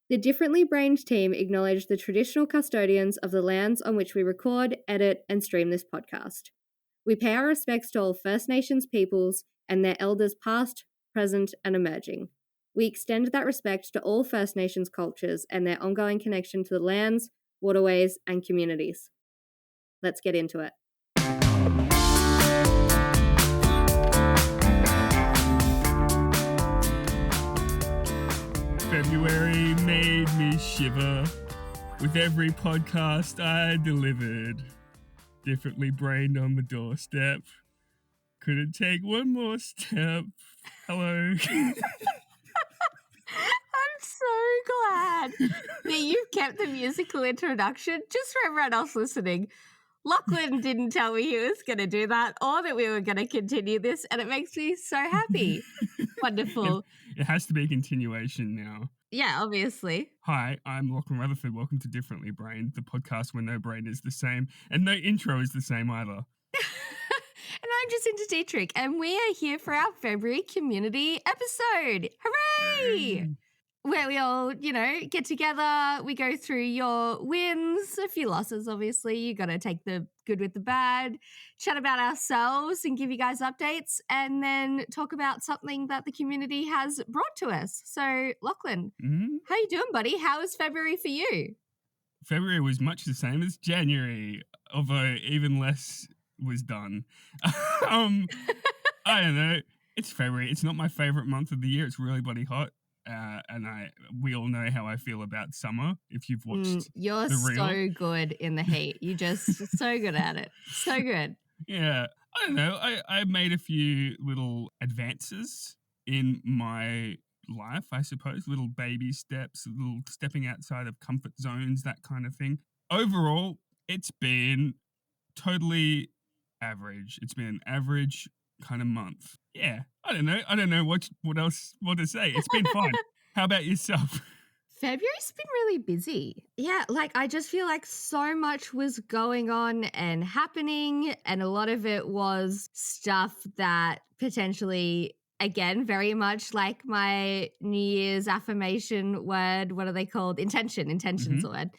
The Differently Brained team acknowledge the traditional custodians of the lands on which we record, edit, and stream this podcast. We pay our respects to all First Nations peoples and their elders past, present, and emerging. We extend that respect to all First Nations cultures and their ongoing connection to the lands, waterways, and communities. Let's get into it. February made me shiver. With every podcast I delivered, differently brained on the doorstep. Couldn't take one more step. Hello. I'm so glad that you've kept the musical introduction just for everyone else listening. Lachlan didn't tell me he was going to do that or that we were going to continue this, and it makes me so happy. Wonderful. It has to be a continuation now. Yeah, obviously. Hi, I'm Lachlan Rutherford. Welcome to Differently Brained, the podcast where no brain is the same and no intro is the same either. And I'm Jacinta Dietrich, and we are here for our February community episode. Hooray! Where we all, get together, we go through your wins, a few losses, obviously. You got to take the good with the bad, chat about ourselves and give you guys updates, and then talk about something that the community has brought to us. So, Lachlan, How you doing, buddy? How was February for you? February was much the same as January, although even less was done. I don't know. It's February. It's not my favorite month of the year. It's really bloody hot. And we all know how I feel about summer. If you've watched you're the reel. So good in the heat. You just so good at it. So good. Yeah. I don't know. I made a few little advances in my life, I suppose. Little baby steps, little stepping outside of comfort zones, that kind of thing. Overall, it's been totally average. It's been an average kind of month. Yeah, I don't know what else to say. It's been fun. How about yourself? February's been really busy. Yeah, I just feel like so much was going on and happening, and a lot of it was stuff that potentially, again, very much like my New Year's affirmation word, what are they called? Intention's the word.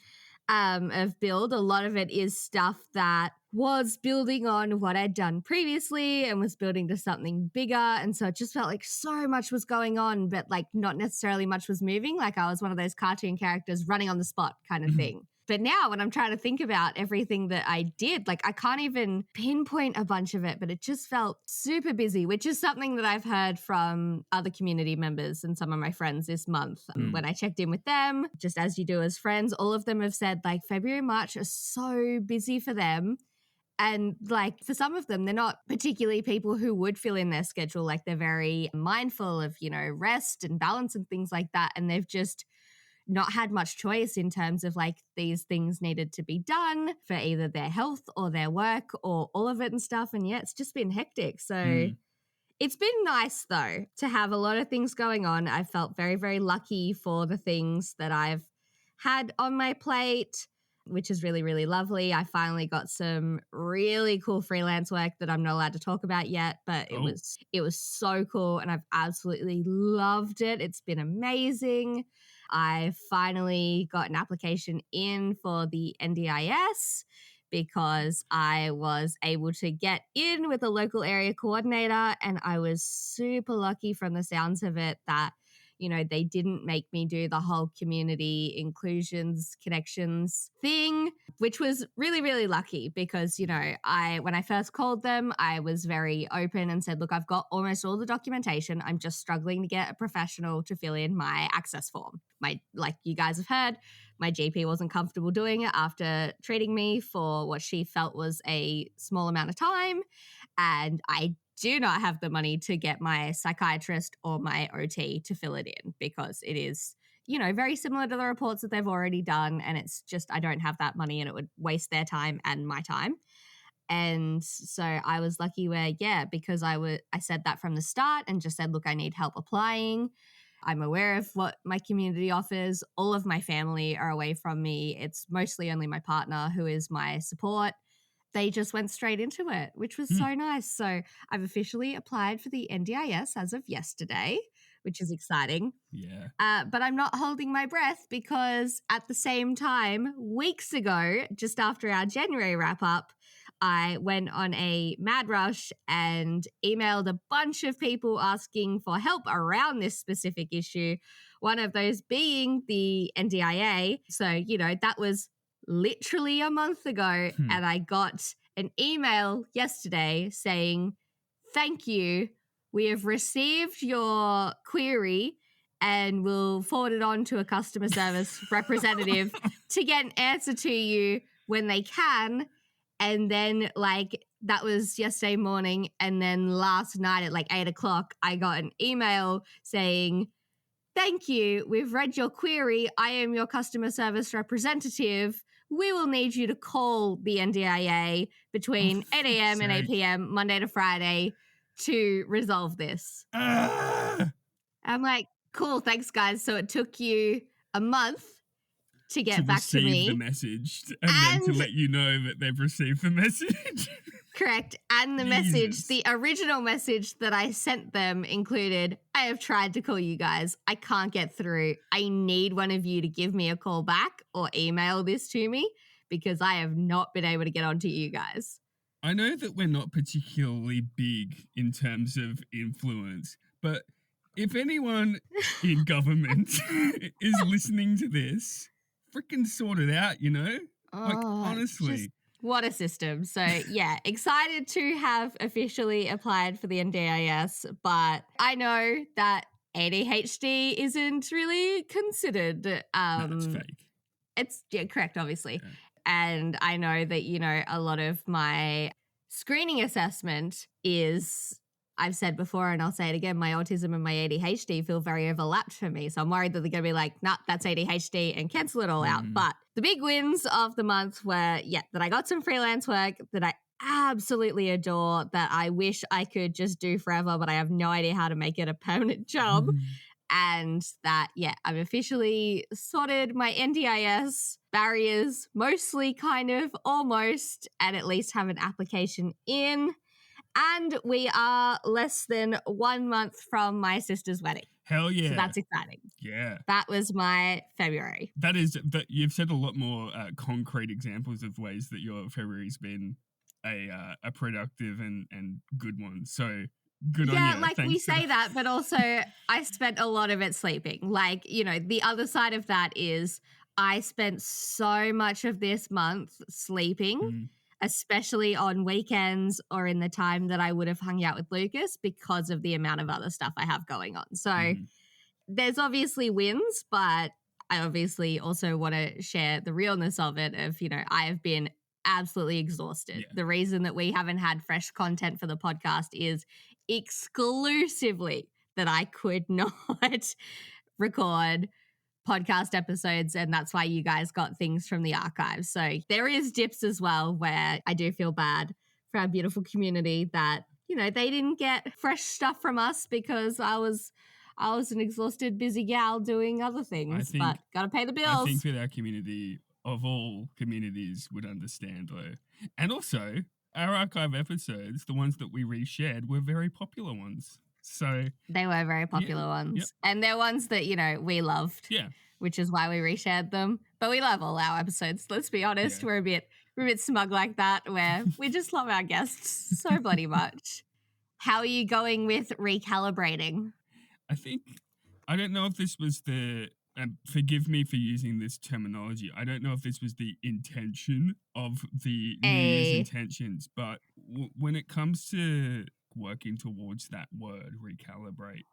Of build. A lot of it is stuff that was building on what I'd done previously and was building to something bigger. And so it just felt like so much was going on, but not necessarily much was moving. Like I was one of those cartoon characters running on the spot kind of thing. But now when I'm trying to think about everything that I did, I can't even pinpoint a bunch of it, but it just felt super busy, which is something that I've heard from other community members and some of my friends this month. When I checked in with them, just as you do as friends, all of them have said February and March are so busy for them. And for some of them, they're not particularly people who would fill in their schedule. They're very mindful of, rest and balance and things like that. And they've just not had much choice in terms of these things needed to be done for either their health or their work or all of it and stuff. And yeah, it's just been hectic. So it's been nice though to have a lot of things going on. I felt very, very lucky for the things that I've had on my plate, which is really, really lovely. I finally got some really cool freelance work that I'm not allowed to talk about yet, but it was so cool and I've absolutely loved it. It's been amazing. I finally got an application in for the NDIS because I was able to get in with a local area coordinator, and I was super lucky from the sounds of it that they didn't make me do the whole community inclusions connections thing, which was really, really lucky because, when I first called them, I was very open and said, look, I've got almost all the documentation. I'm just struggling to get a professional to fill in my access form. Like you guys have heard, my GP wasn't comfortable doing it after treating me for what she felt was a small amount of time. And I do not have the money to get my psychiatrist or my OT to fill it in because it is, very similar to the reports that they've already done. And it's just, I don't have that money and it would waste their time and my time. And so I was lucky where, because I said that from the start and just said, look, I need help applying. I'm aware of what my community offers. All of my family are away from me. It's mostly only my partner who is my support. They just went straight into it, which was so nice. So I've officially applied for the NDIS as of yesterday, which is exciting. Yeah. But I'm not holding my breath because at the same time, weeks ago, just after our January wrap up, I went on a mad rush and emailed a bunch of people asking for help around this specific issue. One of those being the NDIA. So, that was literally a month ago. And I got an email yesterday saying, "Thank you. We have received your query and we'll forward it on to a customer service representative to get an answer to you when they can." And then, that was yesterday morning. And then last night at 8 o'clock, I got an email saying, "Thank you. We've read your query. I am your customer service representative. We will need you to call the NDIA between 8 a.m. and 8 p.m. Monday to Friday to resolve this." I'm like, cool, thanks, guys. So it took you a month to get back to me. To receive the message and then to let you know that they've received the message. Correct. And the message, the original message that I sent them included, "I have tried to call you guys. I can't get through. I need one of you to give me a call back or email this to me because I have not been able to get onto you guys." I know that we're not particularly big in terms of influence, but if anyone in government is listening to this, freaking sort it out, honestly. What a system. So, yeah, excited to have officially applied for the NDIS, but I know that ADHD isn't really considered. No, it's fake. It's correct, obviously. Yeah. And I know that, a lot of my screening assessment is, I've said before and I'll say it again, my autism and my ADHD feel very overlapped for me. So I'm worried that they're going to be like, "Nah, that's ADHD," and cancel it all out. But the big wins of the month were, that I got some freelance work that I absolutely adore, that I wish I could just do forever, but I have no idea how to make it a permanent job. And that, I've officially sorted my NDIS barriers, mostly kind of almost, and at least have an application in. And we are less than 1 month from my sister's wedding. Hell yeah. So that's exciting. Yeah. That was my February. That you've said a lot more concrete examples of ways that your February's been a productive and good one. So good on you. Yeah, Thanks we say that, but also I spent a lot of it sleeping. The other side of that is I spent so much of this month sleeping. Especially on weekends or in the time that I would have hung out with Lucas because of the amount of other stuff I have going on. So there's obviously wins, but I obviously also want to share the realness of it of, I have been absolutely exhausted. Yeah. The reason that we haven't had fresh content for the podcast is exclusively that I could not record podcast episodes, and that's why you guys got things from the archives. So there is dips as well where I do feel bad for our beautiful community that, they didn't get fresh stuff from us because I was an exhausted, busy gal doing other things, but gotta pay the bills. I think that our community, of all communities, would understand though. And also, our archive episodes, the ones that we reshared, were very popular ones. So they were very popular ones. Yep. And they're ones that, we loved. Yeah. Which is why we reshared them. But we love all our episodes. Let's be honest. Yeah. We're a bit smug like that, where we just love our guests so bloody much. How are you going with recalibrating? I don't know if this was forgive me for using this terminology. I don't know if this was the intention of the New Year's intentions, but when it comes to working towards that word, recalibrate,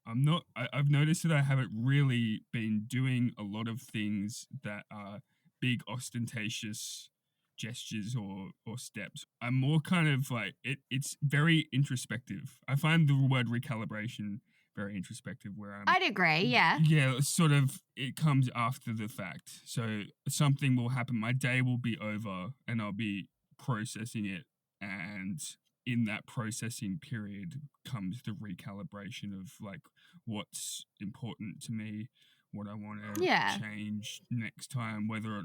I've noticed that I haven't really been doing a lot of things that are big ostentatious gestures or steps. I'm more kind of it's very introspective. I find the word recalibration very introspective, where I'd agree, yeah. Yeah, sort of, it comes after the fact. So something will happen, my day will be over and I'll be processing it, and in that processing period comes the recalibration of what's important to me, what I want to change next time, whether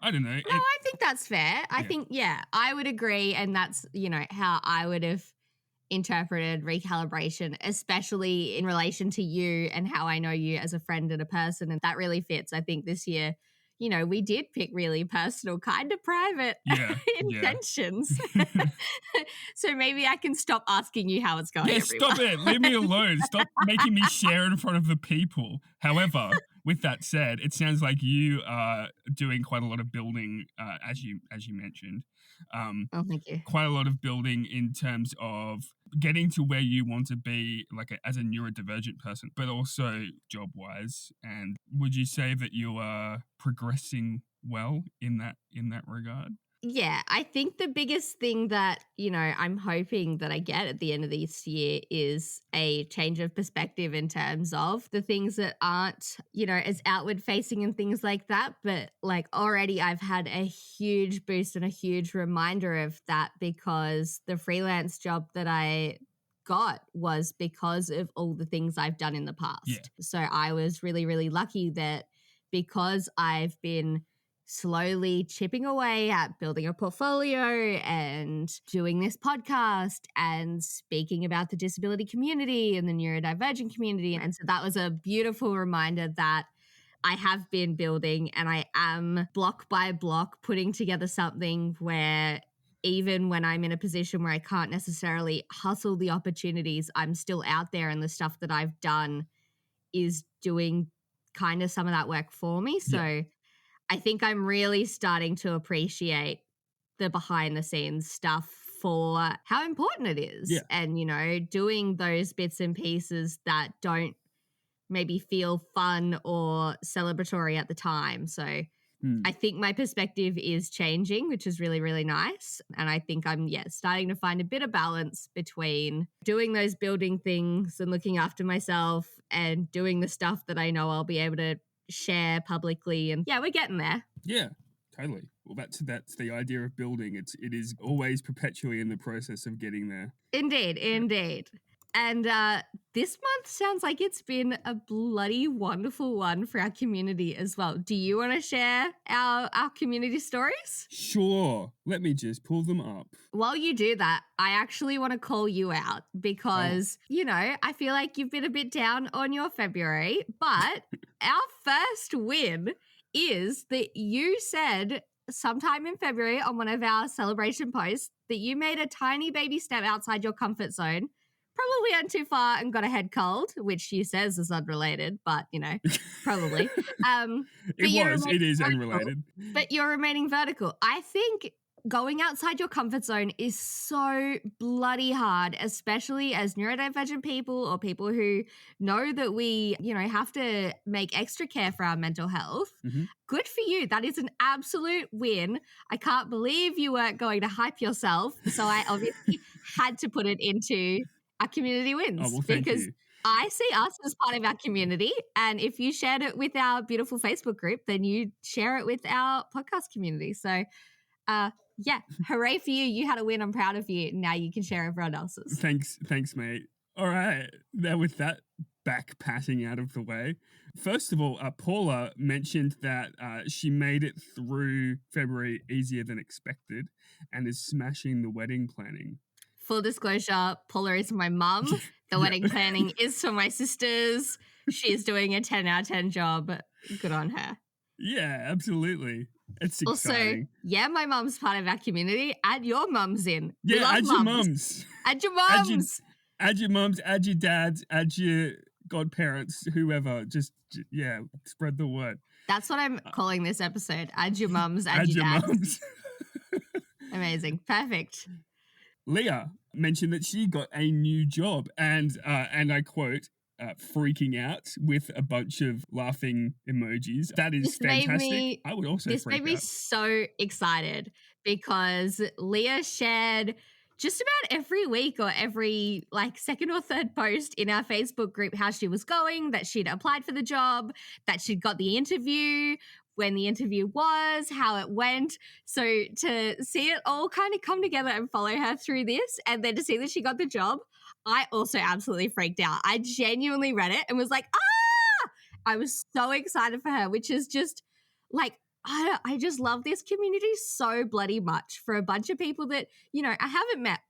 I don't know. No, I think that's fair. I think, I would agree. And that's, how I would have interpreted recalibration, especially in relation to you and how I know you as a friend and a person. And that really fits. I think this year, we did pick really personal, kind of private intentions. So maybe I can stop asking you how it's going. Yeah, everyone. stop it. Leave me alone. Stop making me share in front of the people. However, with that said, it sounds like you are doing quite a lot of building, as you mentioned. Oh, thank you. Quite a lot of building in terms of getting to where you want to be, like as a neurodivergent person, but also job-wise. And would you say that you are progressing well in that regard? Yeah, I think the biggest thing that, I'm hoping that I get at the end of this year is a change of perspective in terms of the things that aren't, as outward facing and things like that. But like already I've had a huge boost and a huge reminder of that, because the freelance job that I got was because of all the things I've done in the past. Yeah. So I was really, really lucky that because I've been slowly chipping away at building a portfolio and doing this podcast and speaking about the disability community and the neurodivergent community. And so that was a beautiful reminder that I have been building, and I am block by block putting together something where even when I'm in a position where I can't necessarily hustle the opportunities, I'm still out there, and the stuff that I've done is doing kind of some of that work for me. So I think I'm really starting to appreciate the behind the scenes stuff for how important it is. Yeah. And, doing those bits and pieces that don't maybe feel fun or celebratory at the time. So I think my perspective is changing, which is really, really nice. And I think I'm, starting to find a bit of balance between doing those building things and looking after myself and doing the stuff that I know I'll be able to share publicly. And we're getting there. Yeah, totally. Well, that's the idea of building. It is always perpetually in the process of getting there. Indeed. And this month sounds like it's been a bloody wonderful one for our community as well. Do you want to share our community stories? Sure. Let me just pull them up. While you do that, I actually want to call you out because, I feel like you've been a bit down on your February, but our first win is that you said sometime in February on one of our celebration posts that you made a tiny baby step outside your comfort zone. Probably went too far and got a head cold, which she says is unrelated, but, probably. It is unrelated. But you're remaining vertical. I think going outside your comfort zone is so bloody hard, especially as neurodivergent people or people who know that we, have to make extra care for our mental health. Mm-hmm. Good for you. That is an absolute win. I can't believe you weren't going to hype yourself. So I obviously had to put it into our community wins. Oh, well, thank you. I see us as part of our community. And if you shared it with our beautiful Facebook group, then you share it with our podcast community. So, hooray for you. You had a win. I'm proud of you. Now you can share everyone else's. Thanks, mate. All right. Now with that back patting out of the way, first of all, Paula mentioned that she made it through February easier than expected and is smashing the wedding planning. Full disclosure, Paula is my mum. The wedding planning is for my sisters. She's doing a 10 out of 10 job. Good on her. Yeah, absolutely. It's Also, exciting. my mum's part of our community. Add your mums in. Yeah, add your mums. Add your mums. Add your mums, add your dads, add your godparents, whoever. Just, spread the word. That's what I'm calling this episode. Add your mums, add your dads. Mums. Amazing. Perfect. Leah mentioned that she got a new job and I quote, freaking out with a bunch of laughing emojis. That is fantastic. I would also This made me so excited because Leah shared just about every week or every second or third post in our Facebook group how she was going, that she'd applied for the job, that she'd got the interview, when the interview was, how it went. So to see it all kind of come together and follow her through this, and then to see that she got the job, I also absolutely freaked out. I genuinely read it and was like, I was so excited for her, which is just I just love this community so bloody much for a bunch of people that, I haven't met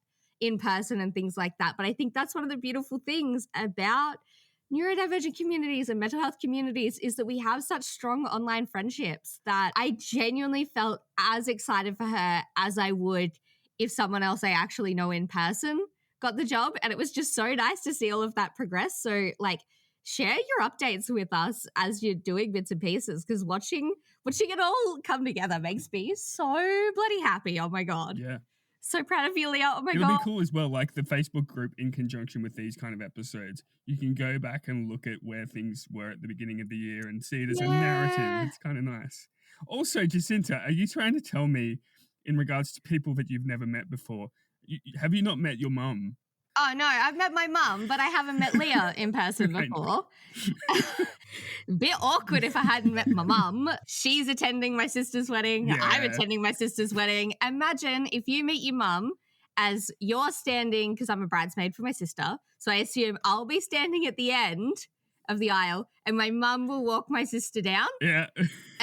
in person and things like that. But I think that's one of the beautiful things about neurodivergent communities and mental health communities is that we have such strong online friendships that I genuinely felt as excited for her as I would if someone else I actually know in person got the job. And it was just so nice to see all of that progress. So like, share your updates with us as you're doing bits and pieces, because watching it all come together makes me so bloody happy. Oh my God. Yeah. So proud of you, Leah. Oh my It'll God. be cool as well, like the Facebook group in conjunction with these kind of episodes. You can go back and look at where things were at the beginning of the year and see it as a narrative. It's kind of nice. Also, Jacinta, are you trying to tell me in regards to people that you've never met before, have you not met your mum? Oh, no, I've met my mum, but I haven't met Leah in person before. Bit awkward if I hadn't met my mum. She's attending my sister's wedding. Yeah. I'm attending my sister's wedding. Imagine if you meet your mum as you're standing, because I'm a bridesmaid for my sister. So I assume I'll be standing at the end of the aisle and my mum will walk my sister down. Yeah.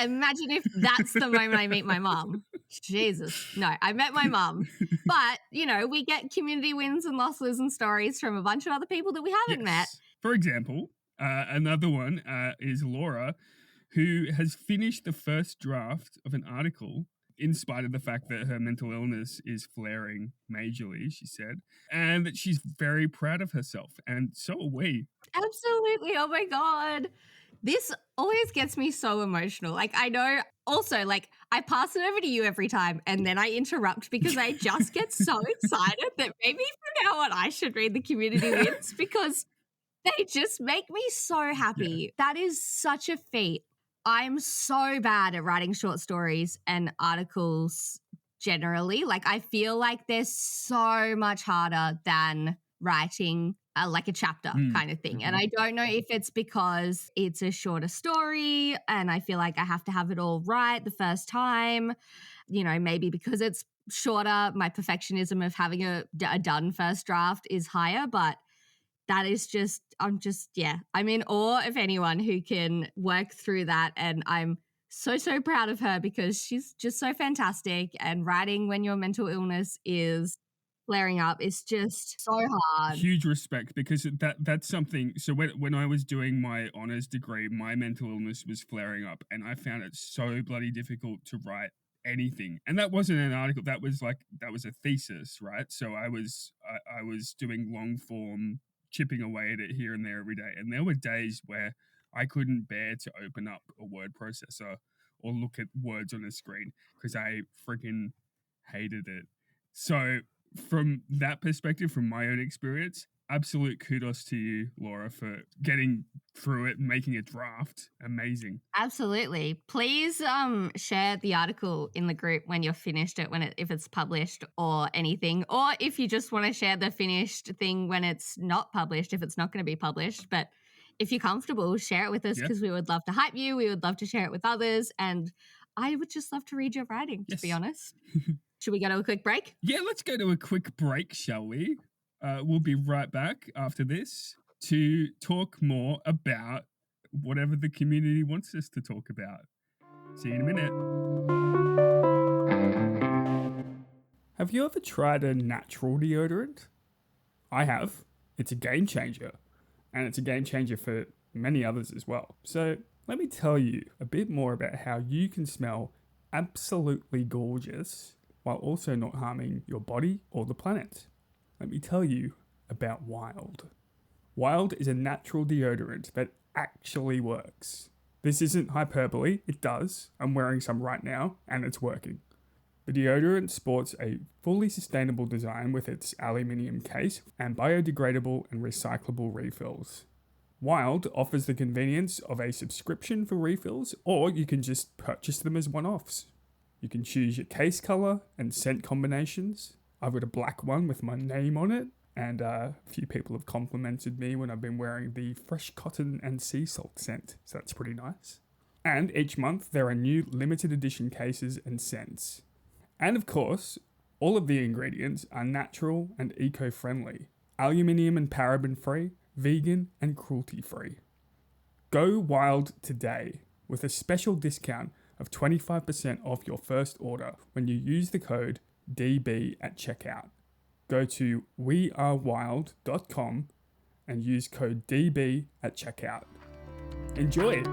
Imagine if that's the moment I meet my mum. Jesus. No, I met my mum. But, you know, we get community wins and losses and stories from a bunch of other people that we haven't met. For example, another one is Laura, who has finished the first draft of an article in spite of the fact that her mental illness is flaring majorly, she said, and that she's very proud of herself. And so are we. Absolutely. Oh my God. This always gets me so emotional. Like, I know also, like, I pass it over to you every time and then I interrupt because I just get so excited that maybe from now on I should read the community wins because they just make me so happy. Yeah. That is such a feat. I'm so bad at writing short stories and articles generally. Like, I feel like they're so much harder than writing like a chapter kind of thing. And I don't know if it's because it's a shorter story and I feel like I have to have it all right the first time, you know, maybe because it's shorter, my perfectionism of having a done first draft is higher, but that is just, I'm in awe of anyone who can work through that. And I'm so proud of her because she's just so fantastic. And writing when your mental illness is flaring up is just so hard. Huge respect, because that's something. So when I was doing my honors degree, my mental illness was flaring up and I found it so bloody difficult to write anything. And that wasn't an article, that was a thesis, right? So I was doing long form, chipping away at it here and there every day. And there were days where I couldn't bear to open up a word processor or look at words on a screen because I freaking hated it. So from that perspective, from my own experience, absolute kudos to you, Laura, for getting through it and making a draft. Amazing. Absolutely. Please share the article in the group when you're finished it, if it's published or anything, or if you just want to share the finished thing when it's not published, if it's not going to be published. But if you're comfortable, share it with us because we would love to hype you. We would love to share it with others. And I would just love to read your writing, to be honest. Should we go to a quick break? Yeah, let's go to a quick break, shall we? We'll be right back after this to talk more about whatever the community wants us to talk about. See you in a minute. Have you ever tried a natural deodorant? I have. It's a game changer. And it's a game changer for many others as well. So let me tell you a bit more about how you can smell absolutely gorgeous while also not harming your body or the planet. Let me tell you about Wild. Wild is a natural deodorant that actually works. This isn't hyperbole, it does. I'm wearing some right now and it's working. The deodorant sports a fully sustainable design with its aluminium case and biodegradable and recyclable refills. Wild offers the convenience of a subscription for refills, or you can just purchase them as one-offs. You can choose your case color and scent combinations. I've got a black one with my name on it, and a few people have complimented me when I've been wearing the fresh cotton and sea salt scent, so that's pretty nice. And each month there are new limited edition cases and scents. And of course, all of the ingredients are natural and eco-friendly, aluminium and paraben free, vegan and cruelty free. Go Wild today with a special discount of 25% off your first order when you use the code DB at checkout. go to wearewild.com and use code DB at checkout. Enjoy! And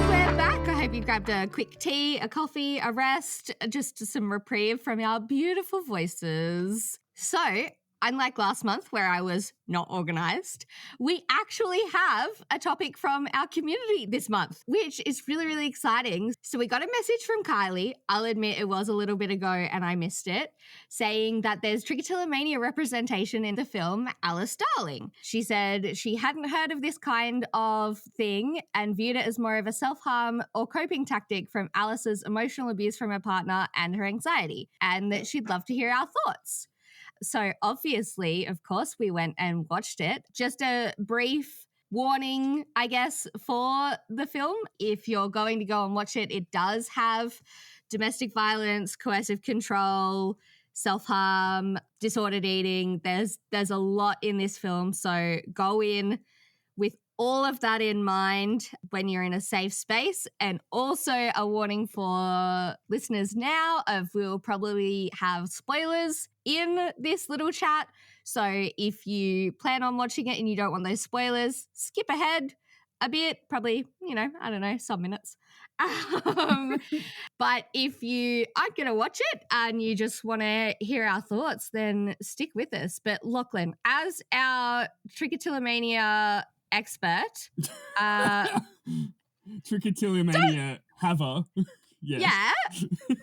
we're back. I hope you grabbed a quick tea, a coffee, a rest, just some reprieve from our beautiful voices. So, unlike last month where I was not organised, we actually have a topic from our community this month, which is really, really exciting. So we got a message from Kylie. I'll admit it was a little bit ago and I missed it, saying that there's trichotillomania representation in the film Alice Darling. She said she hadn't heard of this kind of thing and viewed it as more of a self-harm or coping tactic from Alice's emotional abuse from her partner and her anxiety, and that she'd love to hear our thoughts. So obviously, of course, we went and watched it. Just a brief warning, I guess, for the film. If you're going to go and watch it, it does have domestic violence, coercive control, self-harm, disordered eating. There's a lot in this film. So go in with all of that in mind when you're in a safe space. And also a warning for listeners now of we'll probably have spoilers in this little chat. So if you plan on watching it and you don't want those spoilers, skip ahead a bit, probably, some minutes. But if you aren't going to watch it and you just want to hear our thoughts, then stick with us. But Lachlan, as our trichotillomania expert, Trichotillomania haver. Yes. Yeah,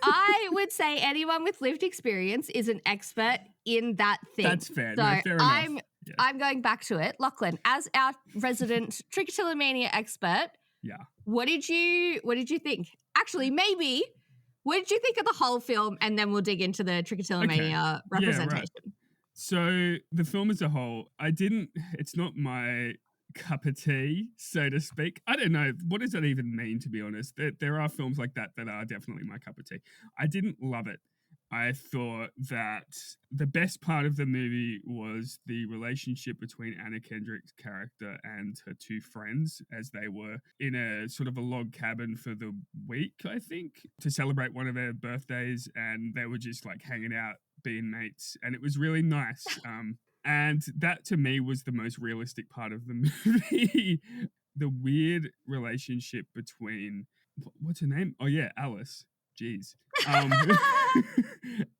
I would say anyone with lived experience is an expert in that thing. That's fair. So no, fair enough. I'm going back to it. Lachlan, as our resident trichotillomania expert, what did you think? Actually, maybe what did you think of the whole film, and then we'll dig into the trichotillomania representation. Yeah, right. So the film as a whole, it's not my cup of tea, so to speak. I don't know. What does that even mean, to be honest? There are films like that are definitely my cup of tea. I didn't love it. I thought that the best part of the movie was the relationship between Anna Kendrick's character and her two friends as they were in a sort of a log cabin for the week, I think, to celebrate one of their birthdays, and they were just like hanging out, being mates, and it was really nice. And that to me was the most realistic part of the movie. The weird relationship between, what's her name? Oh yeah, Alice. Jeez.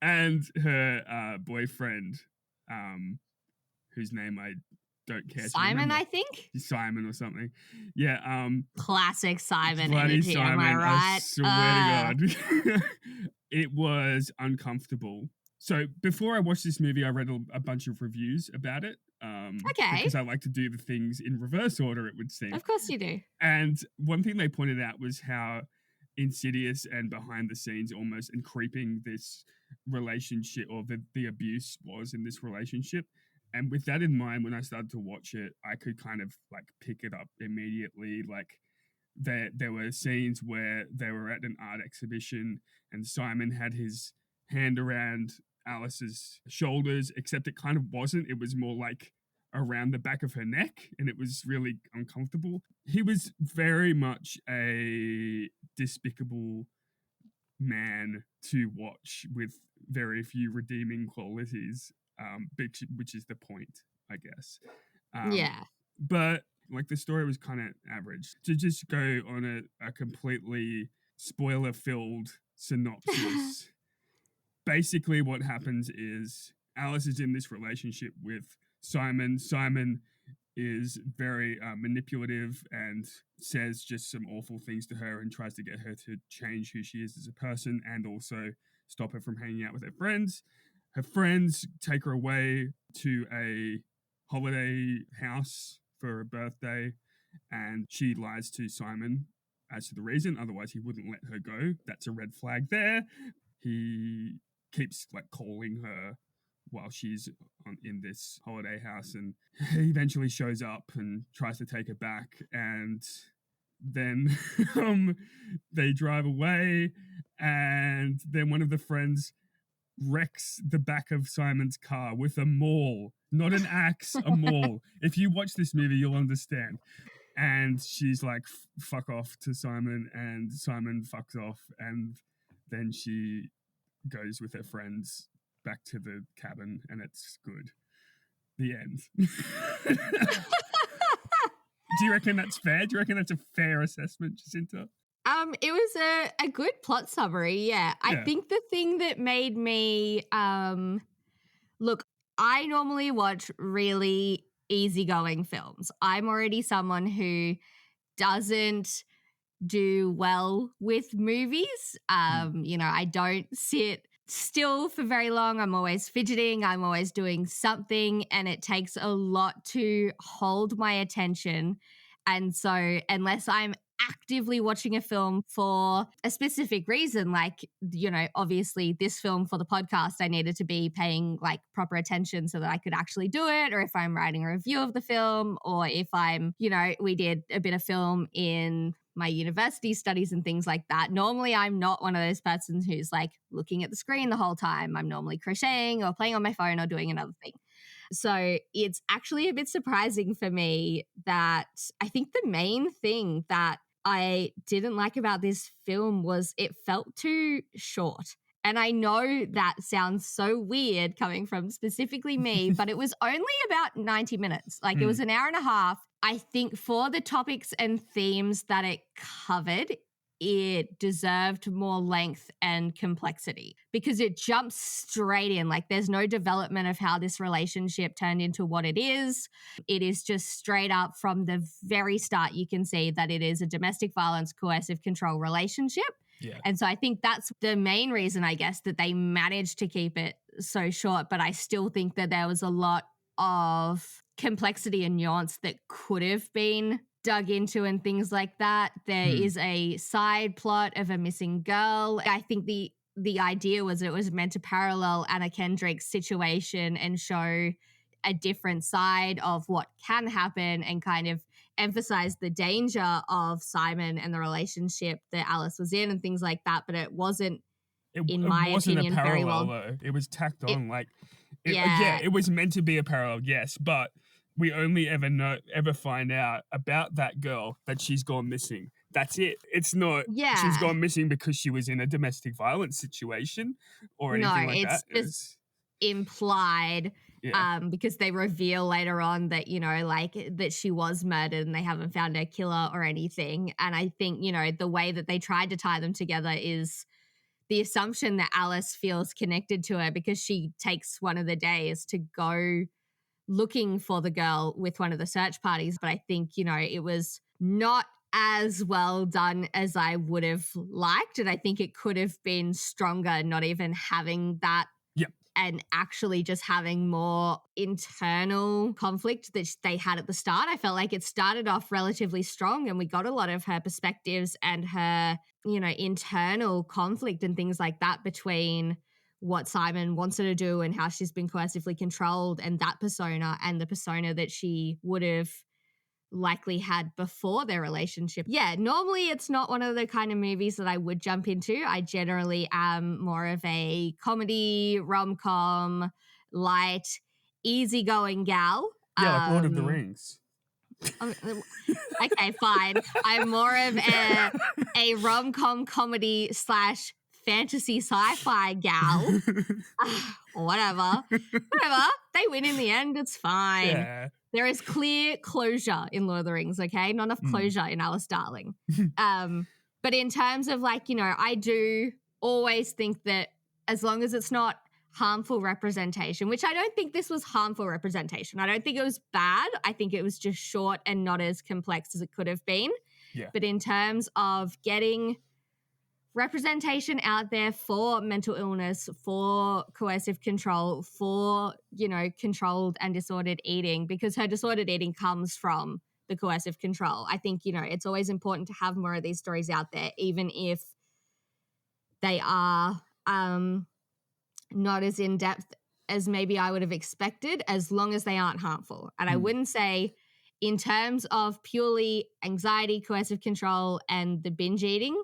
And her boyfriend, whose name I don't care Simon, to remember. I think? Simon or something. Yeah. Classic Simon Bloody energy, Simon, am I right? I swear to God. It was uncomfortable. So before I watched this movie, I read a bunch of reviews about it. Okay. Because I like to do the things in reverse order, it would seem. Of course you do. And one thing they pointed out was how insidious and behind the scenes almost and creeping this relationship, or the abuse was in this relationship. And with that in mind, when I started to watch it, I could kind of like pick it up immediately. Like there were scenes where they were at an art exhibition and Simon had his hand around Alice's shoulders, except it kind of wasn't. It was more like around the back of her neck, and it was really uncomfortable. He was very much a despicable man to watch with very few redeeming qualities, which is the point, I guess. Yeah. But like the story was kind of average. To just go on a completely spoiler-filled synopsis, basically what happens is Alice is in this relationship with Simon. Simon is very manipulative and says just some awful things to her and tries to get her to change who she is as a person and also stop her from hanging out with her friends. Her friends take her away to a holiday house for her birthday, and she lies to Simon as to the reason, otherwise he wouldn't let her go. That's a red flag there. He keeps like calling her while she's in this holiday house, and he eventually shows up and tries to take her back, and then they drive away, and then one of the friends wrecks the back of Simon's car with a maul, not an axe, a maul. If you watch this movie, you'll understand. And she's like, fuck off to Simon, and Simon fucks off, and then she goes with her friends back to the cabin and it's good. The end. Do you reckon that's fair? Do you reckon that's a fair assessment, Jacinta? It was a good plot summary, yeah. I think the thing that made me look, I normally watch really easygoing films. I'm already someone who doesn't do well with movies. You know, I don't sit still for very long. I'm always fidgeting. I'm always doing something, and it takes a lot to hold my attention. And so unless I'm actively watching a film for a specific reason, like, you know, obviously this film for the podcast, I needed to be paying like proper attention so that I could actually do it, or if I'm writing a review of the film, or if I'm, you know, we did a bit of film in my university studies and things like that. Normally I'm not one of those persons who's like looking at the screen the whole time. I'm normally crocheting or playing on my phone or doing another thing. So it's actually a bit surprising for me that I think the main thing that I didn't like about this film was it felt too short. And I know that sounds so weird coming from specifically me, but it was only about 90 minutes. Like it was an hour and a half. I think for the topics and themes that it covered, it deserved more length and complexity because it jumps straight in. Like there's no development of how this relationship turned into what it is. It is just straight up from the very start. You can see that it is a domestic violence, coercive control relationship. Yeah. And so I think that's the main reason, I guess, that they managed to keep it so short. But I still think that there was a lot of complexity and nuance that could have been dug into and things like that. There is a side plot of a missing girl. I think the idea was it was meant to parallel Anna Kendrick's situation and show a different side of what can happen and kind of emphasize the danger of Simon and the relationship that Alice was in and things like that. But it wasn't, in my opinion, very well. Though. It was tacked on yeah, it was meant to be a parallel, yes, but we only ever find out about that girl that she's gone missing. That's it. It's not she's gone missing because she was in a domestic violence situation or anything like that. No, it's just implied because they reveal later on that, you know, like that she was murdered and they haven't found her killer or anything. And I think, you know, the way that they tried to tie them together is the assumption that Alice feels connected to her because she takes one of the days to go looking for the girl with one of the search parties. But I think, you know, it was not as well done as I would have liked. And I think it could have been stronger, not even having that. Yep. And actually just having more internal conflict that they had at the start. I felt like it started off relatively strong and we got a lot of her perspectives and her, you know, internal conflict and things like that between what Simon wants her to do and how she's been coercively controlled and that persona and the persona that she would have likely had before their relationship. Yeah, normally it's not one of the kind of movies that I would jump into. I generally am more of a comedy, rom-com, light, easygoing gal. Yeah, like Lord of the Rings. Okay, fine. I'm more of a rom-com comedy / fantasy sci-fi gal. Whatever. They win in the end. It's fine. Yeah. There is clear closure in Lord of the Rings, okay? Not enough closure in Alice Darling. But in terms of like, you know, I do always think that as long as it's not harmful representation, which I don't think this was harmful representation. I don't think it was bad. I think it was just short and not as complex as it could have been. Yeah. But in terms of getting representation out there for mental illness, for coercive control, for, you know, controlled and disordered eating, because her disordered eating comes from the coercive control. I think, you know, it's always important to have more of these stories out there, even if they are not as in depth as maybe I would have expected, as long as they aren't harmful. And I wouldn't say in terms of purely anxiety, coercive control, and the binge eating,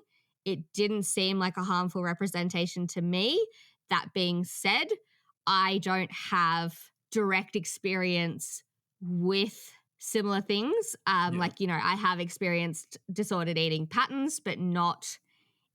it didn't seem like a harmful representation to me. That being said, I don't have direct experience with similar things. Like, you know, I have experienced disordered eating patterns, but not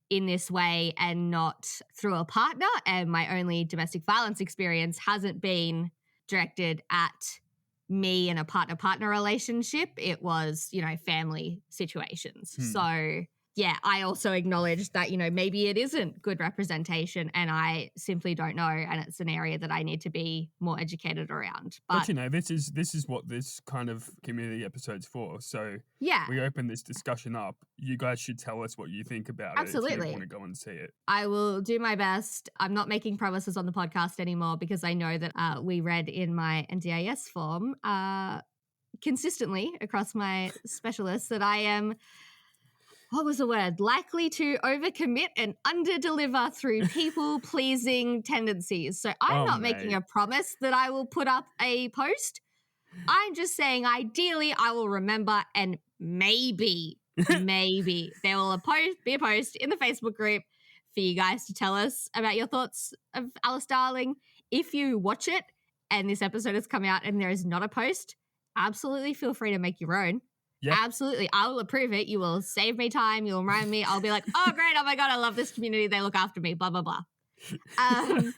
in this way and not through a partner. And my only domestic violence experience hasn't been directed at me in a partner-partner relationship. It was, family situations. So yeah, I also acknowledge that, maybe it isn't good representation and I simply don't know. And it's an area that I need to be more educated around. But this is what this kind of community episode's for. So yeah, we open this discussion up. You guys should tell us what you think about Absolutely. it if you want to go and see it. I will do my best. I'm not making promises on the podcast anymore because I know that we read in my NDIS form consistently across my specialists that I am, what was the word? Likely to overcommit and underdeliver through people-pleasing tendencies. So I'm not making a promise that I will put up a post. I'm just saying ideally I will remember and maybe there will be a post in the Facebook group for you guys to tell us about your thoughts of Alice Darling. If you watch it and this episode has come out and there is not a post, absolutely feel free to make your own. Yep. Absolutely. I will approve it. You will save me time. You'll remind me. I'll be like, oh, great. Oh, my God. I love this community. They look after me, blah, blah, blah. But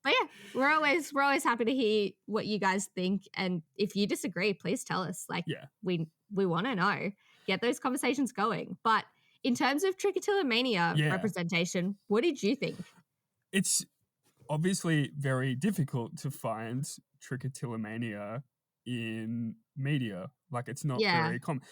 yeah, we're always happy to hear what you guys think. And if you disagree, please tell us. We want to know. Get those conversations going. But in terms of trichotillomania representation, what did you think? It's obviously very difficult to find trichotillomania in media. It's not very common.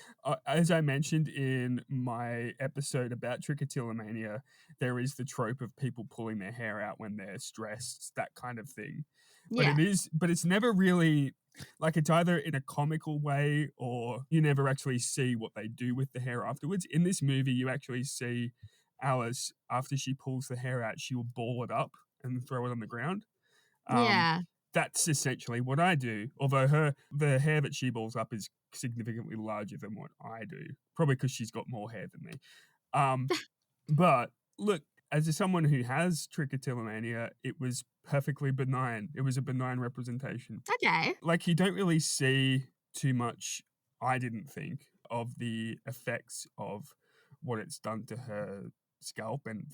As I mentioned in my episode about trichotillomania, there is the trope of people pulling their hair out when they're stressed, that kind of thing. But it's never really, it's either in a comical way or you never actually see what they do with the hair afterwards. In this movie, you actually see Alice, after she pulls the hair out, she will ball it up and throw it on the ground. That's essentially what I do, although the hair that she balls up is significantly larger than what I do, probably because she's got more hair than me. But look, as someone who has trichotillomania, it was perfectly benign. It was a benign representation. Okay. You don't really see too much, I didn't think, of the effects of what it's done to her scalp and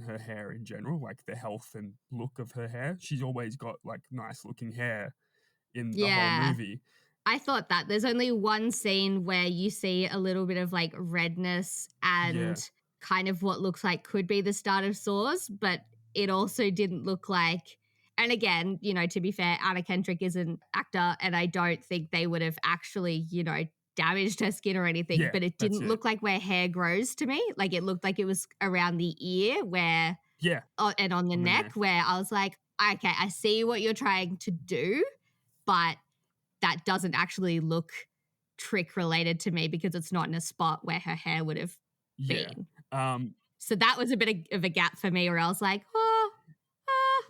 her hair in general, the health and look of her hair. She's always got nice looking hair in the whole movie. I thought that there's only one scene where you see a little bit of redness and kind of what looks like could be the start of sores, but it also didn't look like, and again, to be fair, Anna Kendrick is an actor and I don't think they would have actually, damaged her skin or anything, but it didn't look like where hair grows to me. It looked like it was around the ear and on the neck where I was like, okay, I see what you're trying to do, but that doesn't actually look trick related to me because it's not in a spot where her hair would have been. So that was a bit of a gap for me where I was like,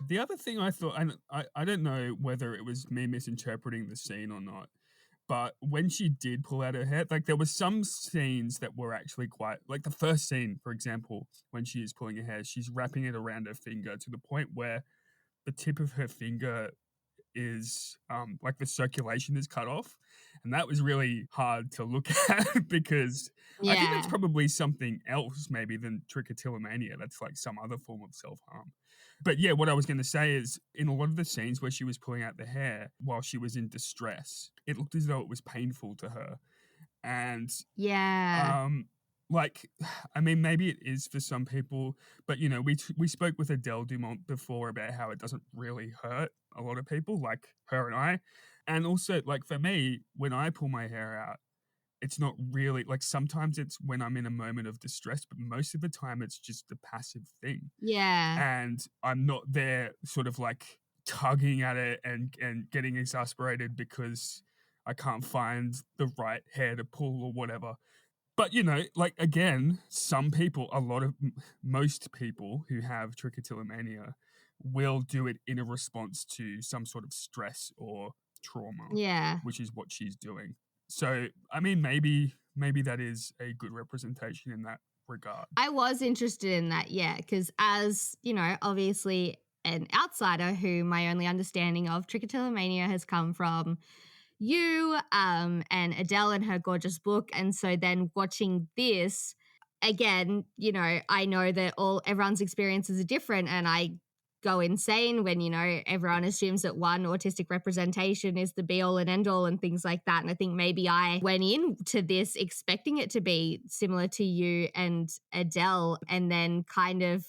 The other thing I thought, and I don't know whether it was me misinterpreting the scene or not, but when she did pull out her hair, there were some scenes that were actually quite, the first scene, for example, when she is pulling her hair, she's wrapping it around her finger to the point where the tip of her finger is, the circulation is cut off. And that was really hard to look at because I think that's probably something else maybe than trichotillomania. That's some other form of self-harm. But yeah, what I was going to say is in a lot of the scenes where she was pulling out the hair while she was in distress, it looked as though it was painful to her. And maybe it is for some people, but we spoke with Adele Dumont before about how it doesn't really hurt a lot of people, like her and I. And also, for me, when I pull my hair out, it's not really, sometimes it's when I'm in a moment of distress, but most of the time it's just a passive thing. Yeah. And I'm not there sort of tugging at it and getting exasperated because I can't find the right hair to pull or whatever. But, again, some people, most people who have trichotillomania will do it in a response to some sort of stress or trauma, which is what she's doing. So, maybe that is a good representation in that regard. I was interested in that, because as, obviously an outsider who my only understanding of trichotillomania has come from you and Adele and her gorgeous book. And so then watching this, again, you know, I know that everyone's experiences are different, and I go insane when, you know, everyone assumes that one autistic representation is the be all and end all and things like that. And I think maybe I went into this expecting it to be similar to you and Adele, and then kind of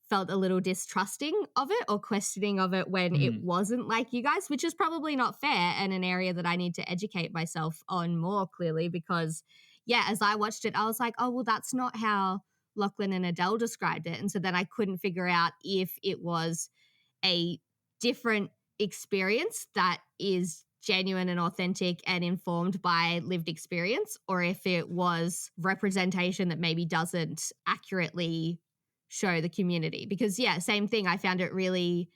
felt a little distrusting of it or questioning of it when it wasn't like you guys, which is probably not fair and an area that I need to educate myself on more clearly, because yeah, as I watched it, I was like, oh, well, that's not how Lachlan and Adele described it. And so then I couldn't figure out if it was a different experience that is genuine and authentic and informed by lived experience, or if it was representation that maybe doesn't accurately show the community. Because yeah, same thing. I found it really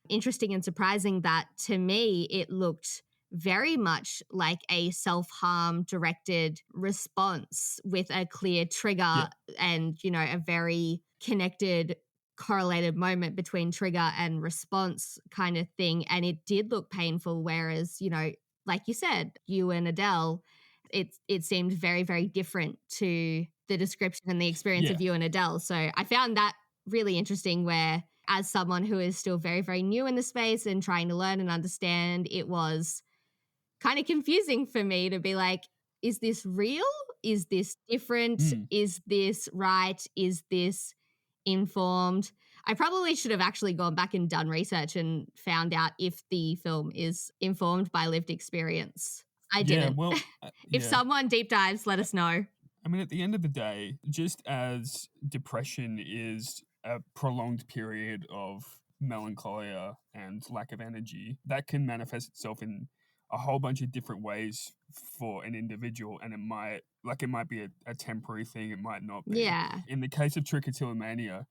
interesting and surprising that to me, it looked very much like a self-harm directed response with a clear trigger and, you know, a very connected, correlated moment between trigger and response kind of thing. And it did look painful. Whereas, you know, like you said, you and Adele, it seemed very, very different to the description and the experience of you and Adele. So I found that really interesting, where as someone who is still very, very new in the space and trying to learn and understand, it was kind of confusing for me to be like, is this real? Is this different? Is this right? Is this informed? I probably should have actually gone back and done research and found out if the film is informed by lived experience. I didn't. Well, if someone deep dives, let us know. I mean, at the end of the day, just as depression is a prolonged period of melancholia and lack of energy, that can manifest itself in a whole bunch of different ways for an individual, and it might be a temporary thing, it might not be. Yeah. In the case of trichotillomania,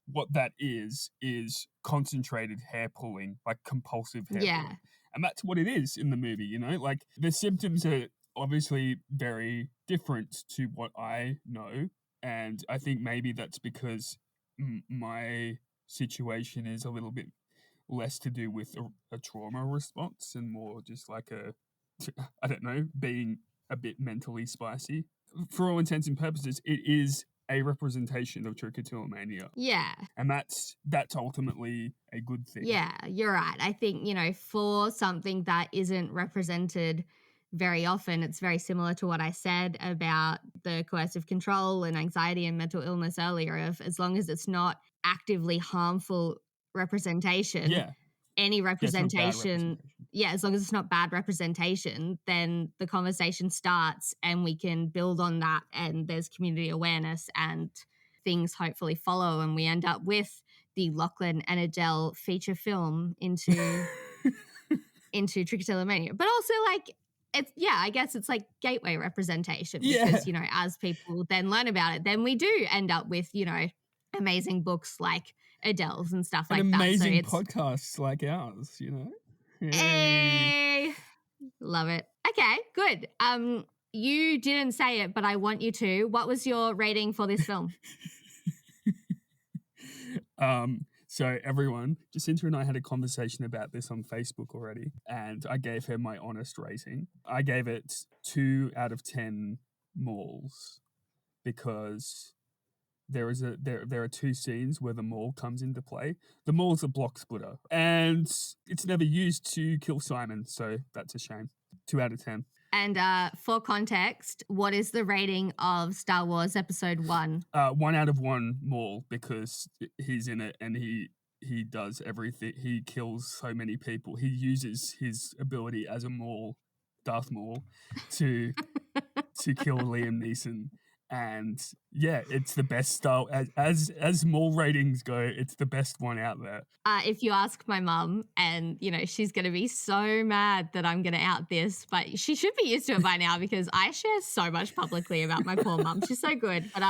what that is concentrated hair pulling, like compulsive hair pulling. And that's what it is in the movie, you know? Like, the symptoms are obviously very different to what I know, and I think maybe that's because my situation is a little bit less to do with a trauma response and more just like I don't know, being a bit mentally spicy. For all intents and purposes, it is a representation of trichotillomania. Yeah. And that's ultimately a good thing. Yeah, you're right. I think, you know, for something that isn't represented very often, it's very similar to what I said about the coercive control and anxiety and mental illness earlier, of as long as it's not actively harmful representation, any representation, as long as it's not bad representation, then the conversation starts and we can build on that, and there's community awareness and things hopefully follow, and we end up with the Lachlan and Adele feature film into trichotillomania. But also, like, it's, I guess it's like gateway representation, because, you know, as people then learn about it, then we do end up with, you know, amazing books like Adele's and stuff like that. Amazing podcasts like ours, you know. Hey. Love it. Okay, good. You didn't say it, but I want you to. What was your rating for this film? So everyone, Jacinta and I had a conversation about this on Facebook already, and I gave her my honest rating. I gave it 2 out of 10 malls, because there are 2 scenes where the mall comes into play. The mall's a block splitter, and it's never used to kill Simon, so that's a shame. 2 out of 10. And for context, what is the rating of Star Wars Episode 1? 1 out of 1 mall, because he's in it and he does everything. He kills so many people. He uses his ability as a Maul, Darth Maul, to kill Liam Neeson. And yeah, it's the best Star as Maul ratings go. It's the best one out there. If you ask my mum, and you know, she's going to be so mad that I'm going to out this, but she should be used to it by now, because I share so much publicly about my poor mum. She's so good. But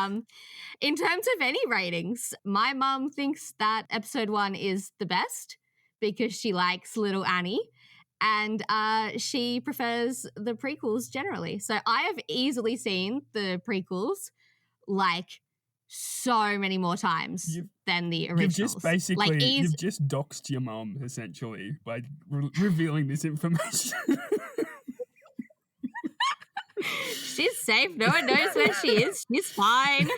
in terms of any ratings, my mum thinks that Episode 1 is the best because she likes Little Annie. And she prefers the prequels generally. So I have easily seen the prequels like so many more times than the originals. You've just doxed your mum, essentially, by revealing this information. She's safe. No one knows where she is. She's fine.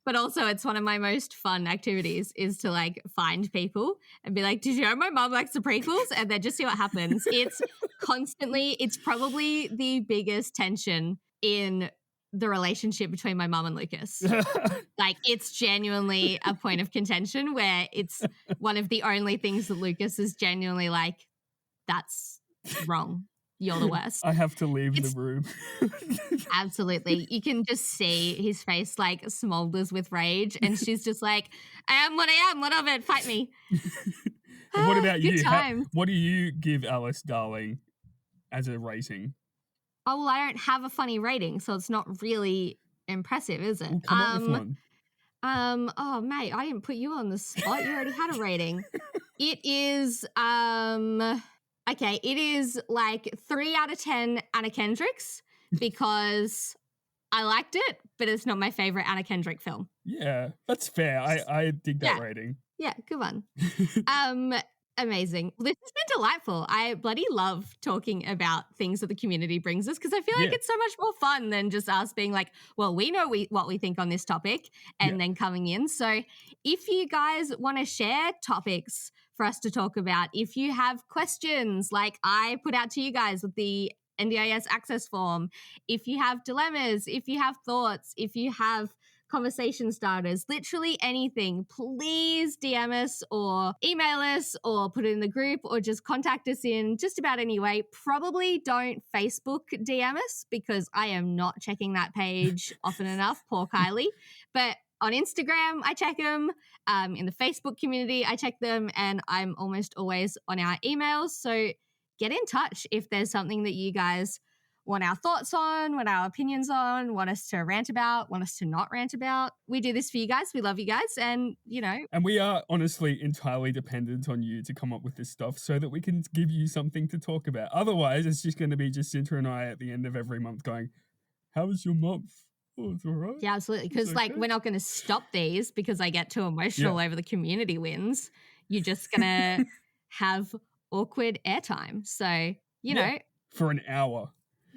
But also, it's one of my most fun activities is to like find people and be like, did you know my mom likes the prequels? And then just see what happens. It's constantly, it's probably the biggest tension in the relationship between my mom and Lucas. Like, it's genuinely a point of contention where it's one of the only things that Lucas is genuinely like, that's wrong. You're the worst. I have to leave the room. Absolutely. You can just see his face like smolders with rage. And she's just like, I am what I am. What of it? Fight me. And what about Good you? times. What do you give Alice Darling as a rating? Oh, well, I don't have a funny rating, so it's not really impressive, is it? Well, come up with one. Oh, mate, I didn't put you on the spot. You already had a rating. It is, okay, it is like 3 out of 10 Anna Kendricks because I liked it, but it's not my favorite Anna Kendrick film. Yeah, that's fair. I dig that rating. Yeah, good one. Amazing. This has been delightful. I bloody love talking about things that the community brings us because I feel like it's so much more fun than just us being like, well, we know what we think on this topic and then coming in. So if you guys want to share topics for us to talk about, if you have questions like I put out to you guys with the NDIS access form, if you have dilemmas, if you have thoughts, if you have conversation starters, literally anything, please DM us or email us or put it in the group or just contact us in just about any way. Probably don't Facebook DM us because I am not checking that page often enough. Poor Kylie. But on Instagram, I check them. In the Facebook community, I check them, and I'm almost always on our emails. So get in touch if there's something that you guys want our thoughts on, want our opinions on, want us to rant about, want us to not rant about. We do this for you guys. We love you guys. And, you know. And we are honestly entirely dependent on you to come up with this stuff so that we can give you something to talk about. Otherwise, it's just going to be Jacinta and I at the end of every month going, how was your month? Oh, it's all right. Yeah, absolutely. Because, like, we're not going to stop these because I get too emotional over the community wins. You're just going to have awkward airtime. So, you know. For an hour.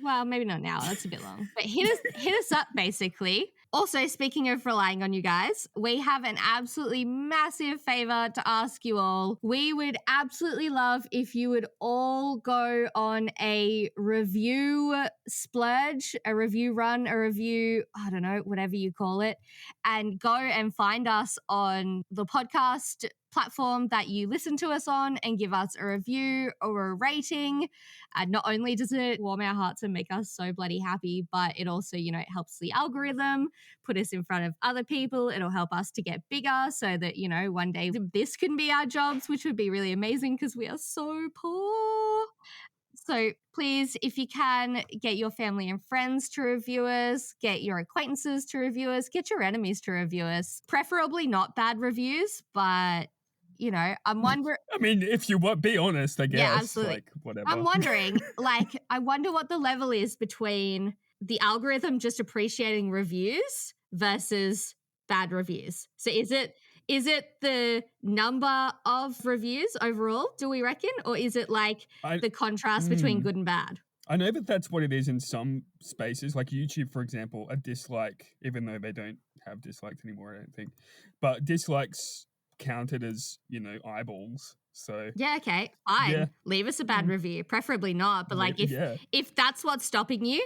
Well, maybe not now. That's a bit long. But hit us up, basically. Also, speaking of relying on you guys, we have an absolutely massive favor to ask you all. We would absolutely love if you would all go on a review splurge, a review run, a review, I don't know, whatever you call it, and go and find us on the podcast platform that you listen to us on and give us a review or a rating. Not only does it warm our hearts and make us so bloody happy, but it also, you know, it helps the algorithm put us in front of other people. It'll help us to get bigger so that, you know, one day this can be our jobs, which would be really amazing because we are so poor. So please, if you can, get your family and friends to review us, get your acquaintances to review us, get your enemies to review us. Preferably not bad reviews, but you know, I'm wondering. I mean, if you want, be honest, I guess. Yeah, absolutely. Like, whatever. I'm wondering, like, I wonder what the level is between the algorithm just appreciating reviews versus bad reviews. So is it the number of reviews overall, do we reckon? Or is it like the contrast between good and bad? I know that that's what it is in some spaces, like YouTube, for example, a dislike, even though they don't have dislikes anymore, I don't think. But dislikes counted as, you know, eyeballs. So yeah, okay, fine. Leave us a bad review, preferably not. But like, if that's what's stopping you,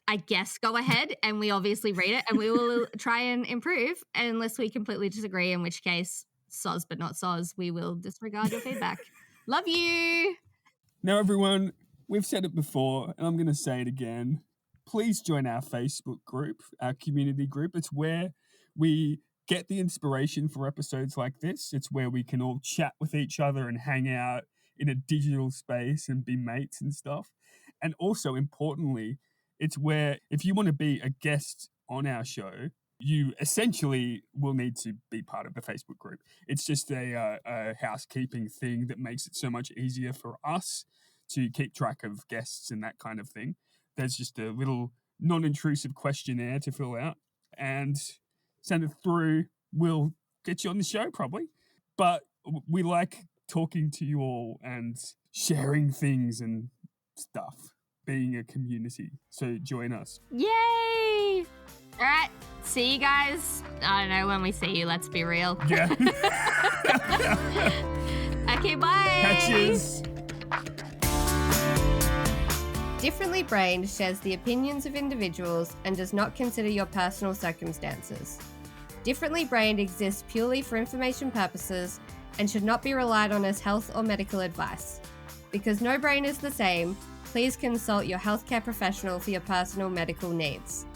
I guess go ahead, and we obviously read it, and we will try and improve. Unless we completely disagree, in which case, soz but not soz, we will disregard your feedback. Love you. Now, everyone, we've said it before, and I'm going to say it again. Please join our Facebook group, our community group. It's where we get the inspiration for episodes like this. It's where we can all chat with each other and hang out in a digital space and be mates and stuff. And also, importantly, it's where if you want to be a guest on our show, you essentially will need to be part of the Facebook group. It's just a housekeeping thing that makes it so much easier for us to keep track of guests and that kind of thing. There's just a little non-intrusive questionnaire to fill out and send it through. We'll get you on the show probably. But we like talking to you all and sharing things and stuff. being a community. So join us. Yay! All right. See you guys. I don't know when we see you. Let's be real. Yeah. Okay, bye. Catches. Differently Brained shares the opinions of individuals and does not consider your personal circumstances. Differently Brained exists purely for information purposes and should not be relied on as health or medical advice. Because no brain is the same, please consult your healthcare professional for your personal medical needs.